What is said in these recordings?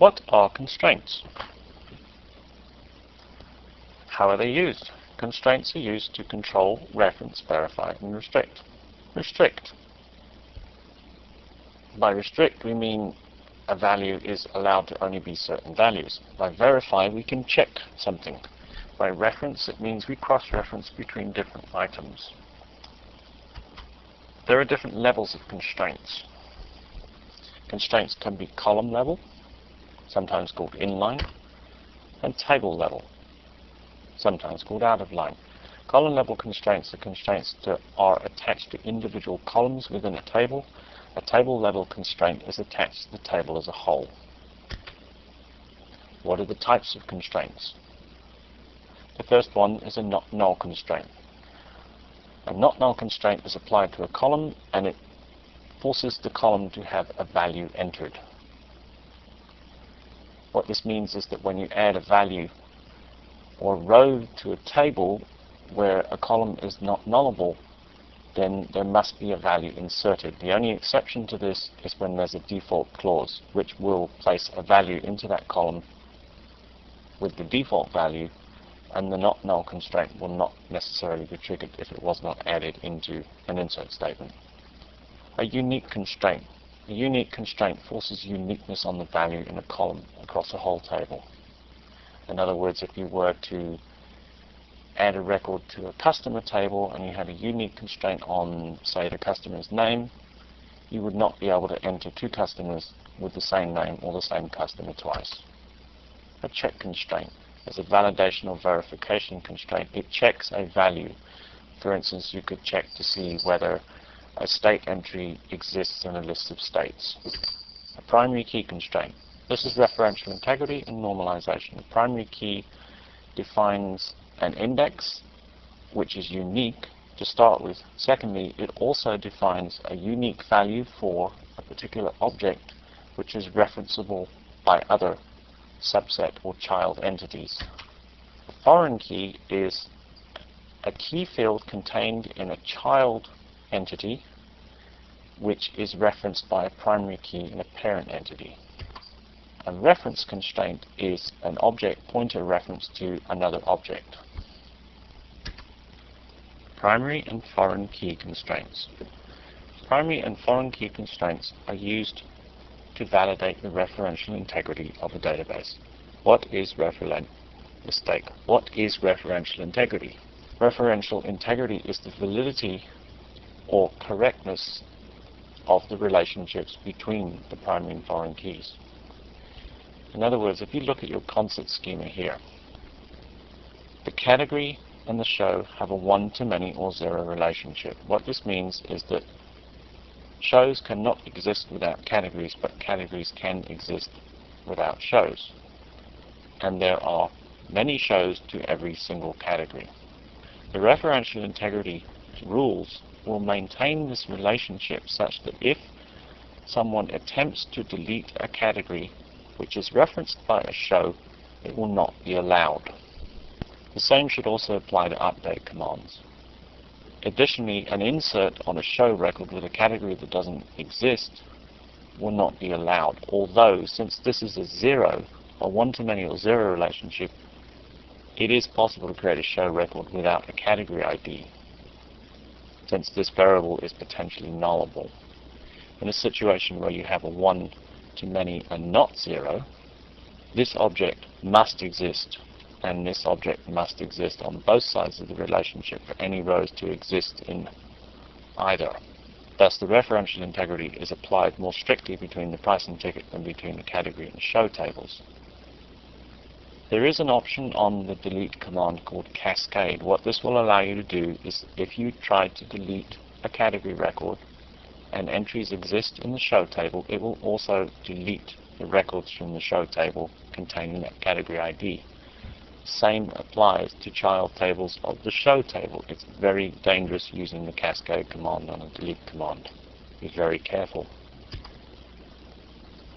What are constraints? How are they used? Constraints are used to control, reference, verify, and restrict. Restrict. By restrict, we mean a value is allowed to only be certain values. By verify, we can check something. By reference, it means we cross-reference between different items. There are different levels of constraints. Constraints can be column level, sometimes called inline, and table level, sometimes called out of line. Column level constraints are constraints that are attached to individual columns within a table. A table level constraint is attached to the table as a whole. What are the types of constraints? The first one is a not null constraint. A not null constraint is applied to a column and it forces the column to have a value entered. What this means is that when you add a value or row to a table where a column is not nullable, then there must be a value inserted. The only exception to this is when there's a default clause, which will place a value into that column with the default value, and the not null constraint will not necessarily be triggered if it was not added into an insert statement. A unique constraint. A unique constraint forces uniqueness on the value in a column across a whole table. In other words, if you were to add a record to a customer table and you had a unique constraint on, say, the customer's name, you would not be able to enter two customers with the same name or the same customer twice. A check constraint is a validation or verification constraint. It checks a value. For instance, you could check to see whether a state entry exists in a list of states. A primary key constraint. This is referential integrity and normalization. The primary key defines an index which is unique to start with. Secondly, it also defines a unique value for a particular object which is referenceable by other subset or child entities. A foreign key is a key field contained in a child entity which is referenced by a primary key in a parent entity. A reference constraint is an object pointer reference to another object. Primary and foreign key constraints. Primary and foreign key constraints are used to validate the referential integrity of a database. What is referential integrity? Referential integrity is the validity or correctness of the relationships between the primary and foreign keys. In other words, if you look at your concert schema here, the category and the show have a one-to-many or zero relationship. What this means is that shows cannot exist without categories, but categories can exist without shows. And there are many shows to every single category. The referential integrity rules will maintain this relationship such that if someone attempts to delete a category which is referenced by a show, it will not be allowed. The same should also apply to update commands. Additionally, an insert on a show record with a category that doesn't exist will not be allowed, although since this is a zero, a one-to-many or zero relationship, it is possible to create a show record without a category ID, since this variable is potentially nullable. In a situation where you have a one-to-many and not zero, this object must exist, and this object must exist on both sides of the relationship for any rows to exist in either. Thus, the referential integrity is applied more strictly between the price and ticket than between the category and show tables. There is an option on the delete command called cascade. What this will allow you to do is, if you try to delete a category record and entries exist in the show table, it will also delete the records from the show table containing that category ID. Same applies to child tables of the show table. It's very dangerous using the cascade command on a delete command. Be very careful.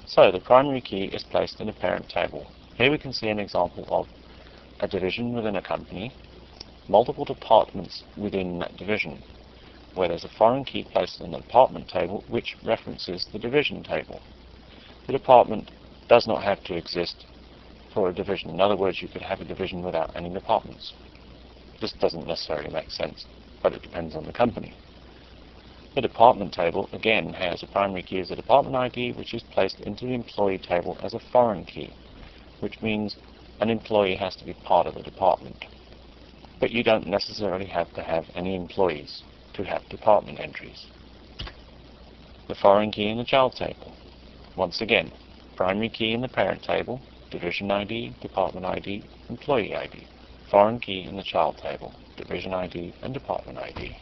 So the primary key is placed in a parent table. Here we can see an example of a division within a company, multiple departments within that division, where there's a foreign key placed in the department table which references the division table. The department does not have to exist for a division. In other words, you could have a division without any departments. This doesn't necessarily make sense, but it depends on the company. The department table, again, has a primary key as a department ID, which is placed into the employee table as a foreign key, which means an employee has to be part of the department. But you don't necessarily have to have any employees to have department entries. The foreign key in the child table. Once again, primary key in the parent table, division ID, department ID, employee ID. Foreign key in the child table, division ID and department ID.